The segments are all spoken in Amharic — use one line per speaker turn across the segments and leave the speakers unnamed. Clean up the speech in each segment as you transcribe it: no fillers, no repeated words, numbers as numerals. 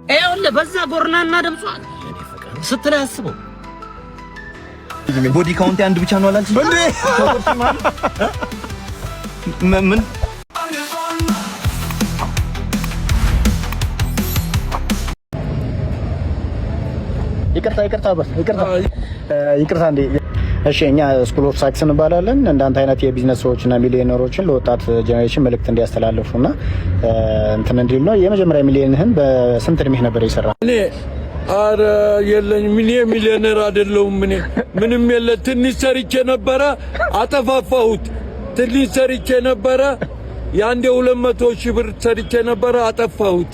ይኸውልህ በዛ ጎርናና ደምጿል ስትል ያስበው ቦዲ ካውንት አንድ ብቻ ነው አላልሽ እንዴ? ምን
ይቅርታ እንዴ። እሺ እኛ ስኩል ኦፍ ሳክስ እንባላለን። እንዳንተ አይነት የቢዝነስ ሰዎችና ሚሊዮነሮችን ለወጣት ጄኔሬሽን መልእክት እንዲያስተላልፉና እንትን እንዲል ነው። የመጀመሪያ ሚሊዮንህን በስንት እድሜህ ነበር የሰራው?
እኔ አረ የለኝ ሚሊዮነር አይደለሁም። እኔ ምንም የለ ትንሽ ሰርቼ ነበረ አጠፋፋሁት። ትንሽ ሰርቼ ነበረ ያንዴ 200,000 ብር ሰርቼ ነበረ አጠፋሁት።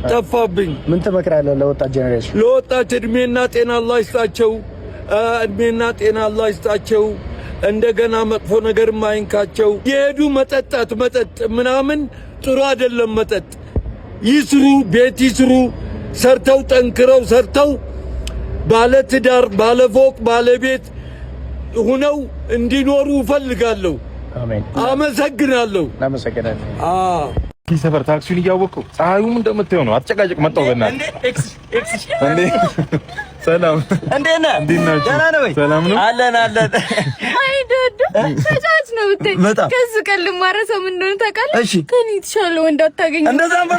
ጠፋብኝ።
ምን ትመክራለህ ለወጣት ጄኔሬሽን?
ለወጣት እድሜና ጤና አላህ ይስጣቸው። እድሜና ጤና አላህ ይስጣቸው። እንደገና መጥፎ ነገር ማይንካቸው። የሄዱ መጠጥ ምናምን ጥሩ አይደለም። መጠጥ ይስሩ፣ ቤት ይስሩ፣ ሰርተው ጠንክረው ሰርተው ባለ ትዳር ባለ ፎቅ ባለቤት ሆነው እንዲኖሩ እፈልጋለሁ።
አሜን።
አመሰግናለሁ።
ሰፈር ታክሲውን እያወቅሁ ፀሐዩም እንደምታየው ነው። አትጨቃጨቅ መጣሁ በእናትህ እንዴ ሰላም እንዴት ነህ? ደህና ነህ ወይ? ሰላም ነው አለን።
አይ ዶዶ ተጫዋች ነው ብታይ ከሱ ቀን ልማረሰው ምን እንደሆነ ታውቃለህ? ከኔ የተሻለ ወንድ አታገኝም።
እንደዛ ነው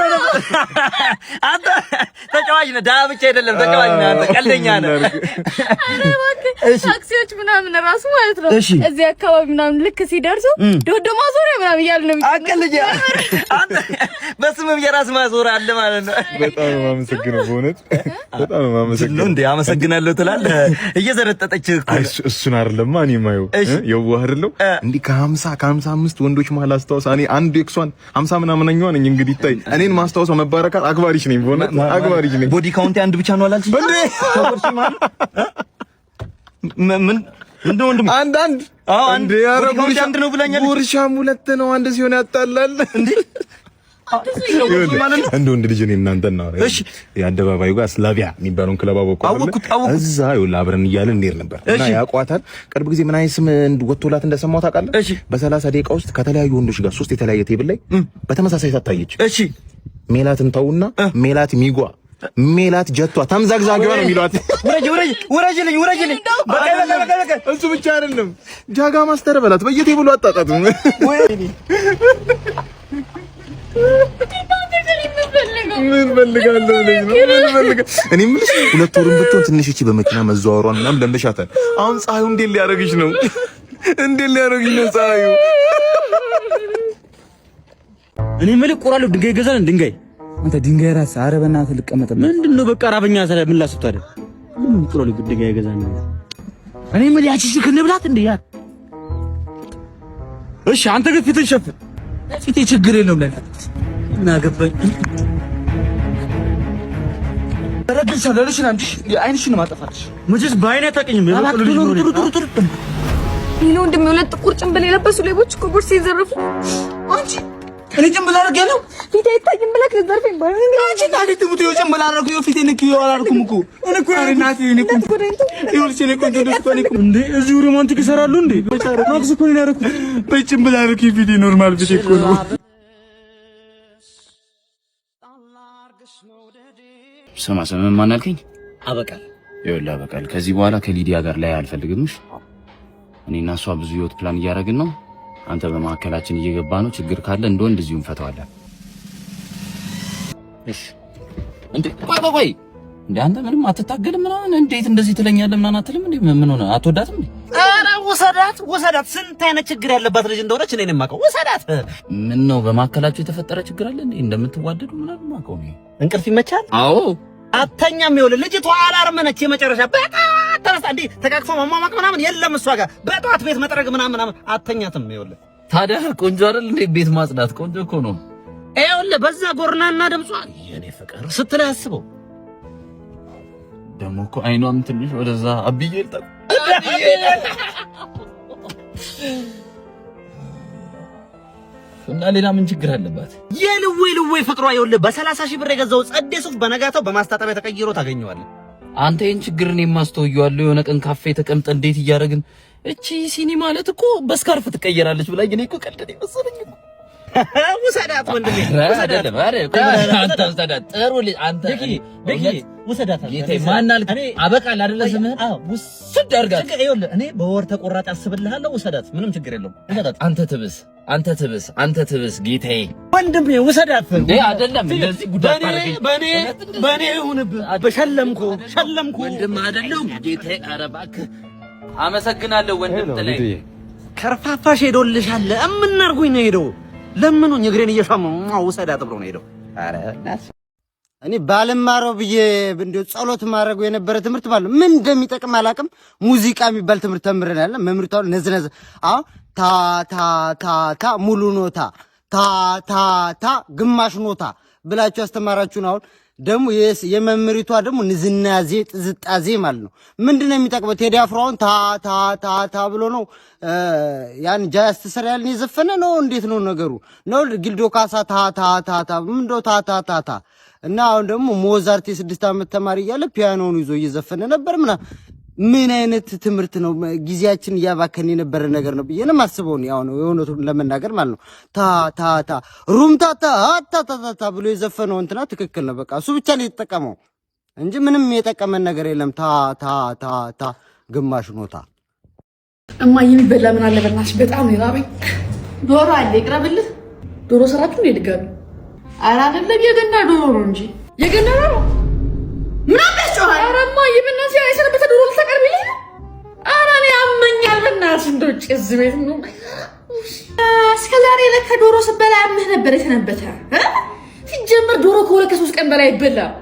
አንተ ተጫዋች ነህ። ዳ ብቻ አይደለም ተጫዋች ነህ አንተ፣ ቀልደኛ ነህ።
ኧረ እባክህ ታክሲዎች ምናምን ራሱ ማለት ነው እዚህ አካባቢ ምናምን ልክ ሲደርሱ ዶዶ ማዞሪያ ምናምን እያሉ ነው
አቀልኛ አንተ በስምም የራስ ማዞሪያ አለ ማለት ነው።
በጣም ነው የማመሰግነው በእውነት በጣም ነው የማመሰግነው።
እንዴ አመሰግናለሁ ትላለህ እየዘረጠጠች እኮ
እሱን አይደለም እኔ የማየው የዋህ አይደለም እንዴ ከ55 ወንዶች መሀል አስተዋውሳ እኔ አንድ ኤክሷን 50 ምናምንኛው ነኝ። እንግዲህ ታይ እኔን ማስተዋውሰው መባረካት አክባሪሽ ነኝ በእውነት አክባሪሽ ነኝ።
ቦዲ ካውንት አንድ ብቻ ነው አላልሽ እንዴ? ተቆርጪ ማለት ምን እንደው ወንድም አንድ አንድ ቦዲ አንድ ነው ብላኛለች።
ጉርሻም ሁለት ነው አንድ ሲሆን ያጣላል እንዴ? እንደ ወንድ ልጅ እኔ እናንተ ነው እሺ የአደባባዩ ጋር ስላቪያ የሚባለውን ክለብ አወቅኩት። እዛ ይኸውልህ አብረን እያልን እንሄድ ነበር እና ያቋታል። ቅርብ ጊዜ ምን አይነት ስም ወጥቶላት እንደሰማው ታውቃለህ? በ30 ደቂቃ ውስጥ ከተለያዩ ወንዶች ጋር 3 የተለያየ ቴብል ላይ በተመሳሳይ ታታየች።
እሺ
ሜላትን ተውና ሜላት ሚጓ ሜላት ጀቷ ተምዛግዛጊዋ ነው የሚሏት።
ውረጅልኝ በቃ
እሱ ብቻ አይደለም ጃጋ ማስተር በላት በየቴብሉ አጣጣቱ ምን ፈልጋለሁ እኔ የምልሽ 2 ወርም ብትሆን ትንሽ እቺ በመኪና መዘዋወሯን ምናምን ለምደሻታል። አሁን ፀሐዩ እንዴት ሊያረግሽ ነው? ፀሐዩ?
እኔ የምልህ ቆራለው ድንጋይ ገዛል ድንጋይ
አንተ ድንጋይ ራስ ኧረ በእናትህ ልቀመጥበት።
ምንድነው በቃ ራበኛ ሰለ ምን ላስብት አይደል? ምን ቆራለው ድንጋይ ገዛል እኔ የምልህ ያቺ ሽክን ብላት እንዴ ያ እሺ አንተ ግን ፊትን ሸፍን። ፊቴ ችግር የለውም ለኔ እና ገባኝ ረድሻ ለልሽና እንዴ አይንሽን ማጠፋልሽ መቼስ በአይኔ ታቀኝም የበቀሉ ልጅ ነው
ይሄ ወንድም የሁለት ጥቁር ጭንብል የለበሱ ሌቦች እኮ ቦርሳ ይዘርፉ። አንቺ
እኔ ጭንብል አድርጌ ነው
ፊቴ አይታይም ብለህ ዘርፈኝ ባይ
አንቺ ታዲያ ትሙት ጭንብል አድርጌ ፊቴ ንክዩ አላልኩም እኮ እኔ እኮ እናቴ እኔ እኮ ይኸውልሽ እኔ እኮ እንዴ እዚሁ ሮማንቲክ ይሰራሉ እንዴ? ማክስ እኮ ነው ያደረኩት። በጭንብል አድርጌ ፊቴ ኖርማል ፊቴ እኮ ነው።
ስማ ስምም ማን አልከኝ?
አበቃል።
ይኸውልህ አበቃል ከዚህ በኋላ ከሊዲያ ጋር ላይ አልፈልግምሽ። እኔና እሷ ብዙ ህይወት ፕላን እያደረግን ነው። አንተ በመካከላችን እየገባ ነው። ችግር ካለ እንደው እንደዚሁ እንፈታዋለን። እሺ እንዴ ቆይ እንዴ አንተ ምንም አትታገልም ምናምን እንዴት እንደዚህ ትለኛለህ? ምናምን አትልም እንዴ? ምን ሆነ አትወዳትም እንዴ?
ኧረ ወሰዳት ስንት አይነት ችግር ያለባት ልጅ እንደሆነች እኔ ነኝ የማውቀው። ወሰዳት
ምን ነው በመካከላችሁ የተፈጠረ ችግር አለ እንዴ? እንደምትዋደዱ ምናምን ማውቀው ነው።
እንቅልፍ ይመቻል?
አዎ
አተኛም ይኸውልህ ልጅቷ አላርም ነች። የመጨረሻ በቃ ተነስታ እንዴ ተቃቅፎ ማማማቅ ምናምን የለም እሷ ጋር በጧት ቤት መጥረግ ምናምን አተኛትም። ይኸውልህ
ታዲያ ቆንጆ አይደል እንዴ? ቤት ማጽዳት ቆንጆ እኮ ነው።
ይኸውልህ በዛ ጎርናና ደምጿል የኔ ፍቅር ስትል ያስበው
ደሞ እኮ አይኗም ትንሽ ወደዛ አብዬ ልጣ እና ሌላ ምን ችግር አለባት?
የልዌ ፍቅሯ ይኸውልህ በ30,000 ብር የገዛው ጸዴ ሱፍ በነጋታው በማስታጠቢያ ተቀይሮ ታገኘዋለህ።
አንተ ይሄን ችግር እኔ ማስተውየዋለሁ። የሆነ ቀን ካፌ ተቀምጠ እንዴት እያደረግን እቺ ሲኒ ማለት እኮ በስካርፍ ትቀየራለች ብላኝ እኔ እኮ ቀልድ ነው መሰለኝ እኮ
ውሰዳት ወንድሜ
አይደለም አንተ ውሰዳት ጥሩ ልጅ አንተ
በቂ ውሰዳት
ጌታዬ ማናል አበቃል አይደለ ስምህ ውሰድ አድርጋት
ይኸውልህ እኔ በወር ተቆራጭ አስብልሃለሁ ውሰዳት ምንም ችግር የለውም ውሰዳት አንተ ትብስ ጌታዬ ወንድሜ ውሰዳት
አይደለም እንደዚህ ጉዳት አድርገኝ
በኔ ይሁንብህ በሸለምኩ
ወንድም አይደለም ጌታዬ ኧረ እባክህ አመሰግናለሁ ወንድም ጥለኝ
ከርፋፋሽ ሄዶልሻል እምናርጉኝ ነው ሄዶ ለምኑኝ እግሬን እየሻመው ውሰዳት ብሎ ነው ሄዶ ኧረ
እኔ ባልማረው ብዬ እንደው ጸሎት ማድረገው የነበረ ትምህርት ማለት ምን እንደሚጠቅም አላውቅም። ሙዚቃ የሚባል ትምህርት ተምረናል። መምህርታው ነዝነዝ ታ ታ ታ ታ ሙሉ ኖታ ታ ታ ታ ግማሽ ኖታ ብላችሁ አስተማራችሁን። አሁን ደግሞ የመምህሪቷ ደግሞ ንዝናዜ ጥዝጣዜ ማለት ነው። ምንድነው የሚጠቅመው? ቴዲ አፍሮ አሁን ታ ታ ታ ታ ብሎ ነው ያን ጃስት ሰሪያልን የዘፈነ ነው። እንዴት ነው ነገሩ? ነው ጊልዶ ካሳ ታ ታ ታ ታ ምንድነው ታ ታ ታ ታ እና አሁን ደግሞ ሞዛርት የ6 ዓመት ተማሪ እያለ ፒያኖውን ይዞ እየዘፈነ ነበር። ምን አይነት ትምህርት ነው? ጊዜያችን እያባከን የነበረ ነገር ነው ብዬ ነው የማስበው። ያው ነው የሆነቱን ለመናገር ማለት ነው። ታ ታ ታ ሩምታ ታ ታ ታ ታ ብሎ የዘፈነው እንትና ትክክል ነው። በቃ እሱ ብቻ ነው የተጠቀመው እንጂ ምንም የጠቀመን ነገር የለም። ታ ታ ታ ታ ግማሽ ኖታ
እማዬ የሚበላ ምን አለ በእናትሽ? በጣም ይራበኝ። ዶሮ አለ ይቅረብልህ። ዶሮ ሰራችሁ እንደ ድጋሚ? ኧረ አይደለም የገና ዶሮ ነው እንጂ የገና ዶሮ ምን አባሽው? ኧረ እማዬ በእናትሽ የሰነበተ ዶሮ ልታቀርቢልኝ ነው? ኧረ እኔ አመኛል በእናትሽ። እንደው ጭዝ ቤት ነው እስከ ዛሬ ለካ ዶሮ ስበላ ያምህ ነበር የሰነበተ። ሲጀመር ዶሮ ከ2-3 ቀን በላይ አይበላም።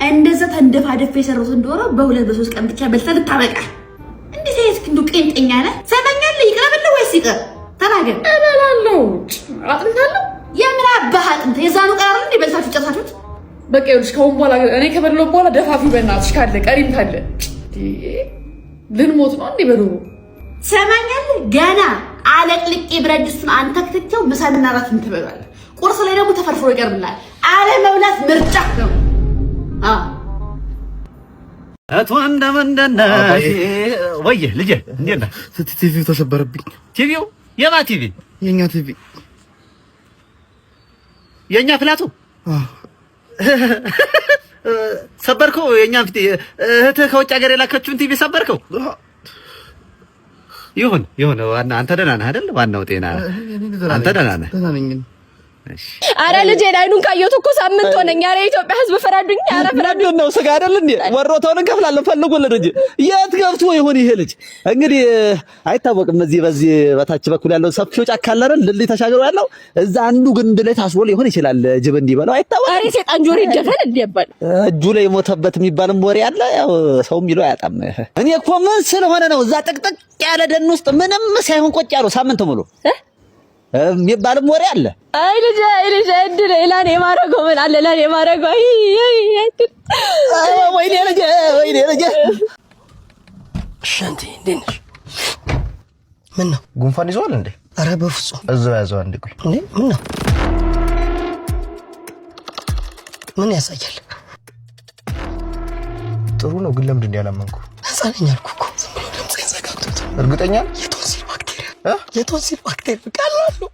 እንደዛ ተንደፋደፍ የሰሩትን ዶሮ በ2-3 ቀን ብቻ በልተህ ልታበቃ እንዴት አይነት እንደው ቄንጠኛ ነህ? ሰማኛለህ? ይቅረብልህ ወይስ ይቅር? ተናገር። እበላለሁ። አጥንታለሁ። የምን አባህ አጥንት? የዛኑ ቀር እንዴ በልታችሁ ጨርሳችሁት? በቃ ይኸውልሽ ከአሁን በኋላ እኔ ከበላሁ በኋላ ደፋፊ በእናትሽ ካለ ቀሪም ካለ ልንሞት ነው እንዴ በዶሮ? ሰማኛለህ? ገና አለቅልቄ ብረት ድስቱን አንተክትቼው ምሳና እራትን ትበላለህ። ቁርስ ላይ ደግሞ ተፈርፍሮ ይቀርብልሃል። አለመብላት ምርጫ ነው።
አቶ እንደመንደና ወይ ልጄ እንዴት ነህ?
ቲቪው ተሰበረብኝ።
ቲቪው የማ ቲቪ?
የኛ ቲቪ
የኛ ፍላቱ ሰበርከው? የኛን እህትህ ከውጭ ሀገር የላከችውን ቲቪ ሰበርከው? ይሁን ዋና አንተ ደህና ነህ አይደል? ዋናው ጤና አንተ ደህና ነህ?
አረ ልጄ አይኑን ካየሁት እኮ ሳምንት ሆነኝ። አረ የኢትዮጵያ ሕዝብ ፈራዱኝ። አረ ፈራዱኝ
ነው ስጋ አይደል እንዴ? ወሮታውን እንከፍላለን ፈልጎልን እንጂ የት ገብቶ ይሆን ይሄ ልጅ? እንግዲህ አይታወቅም። በዚህ በታች በኩል ያለው ሰፊው ጫካ አለ አይደል? ልልይ ተሻግሮ ያለው እዛ አንዱ ግንድ ላይ ታስሮ ሊሆን ይችላል። ጅብ እንዲበላው አይታወቅም።
አረ ሰይጣን ጆሮ ይደፈን እንዲያባል
እጁ ላይ ሞተበት የሚባልም ወሬ አለ። ያው ሰው የሚለው አያጣም። እኔ እኮ ምን ስለሆነ ነው እዛ ጥቅጥቅ ያለ ደን ውስጥ ምንም ሳይሆን ቆጭ ያለው ሳምንት ሙሉ የሚባልም ወሬ አለ።
አይ ልጅ እድል ለኔ ማረገው ምን አለ ለኔ ማረገው
ወይኔ ልጅ
ሻንቲ እንዴት ምን ነው
ጉንፋን ይዟል እንዴ?
ኧረ በፍጹም
እዛው ያዘው አንዴ። ቆይ
እንዴ ምን ነው ምን ያሳያል?
ጥሩ ነው ግን ለምንድን ነው ያላመንኩ?
ህፃን ነኝ አልኩህ እኮ ዝም ብሎ ድምፅህን ዘጋግቶት።
እርግጠኛ
የቶንሲል ባክቴሪያ ቃል ነው።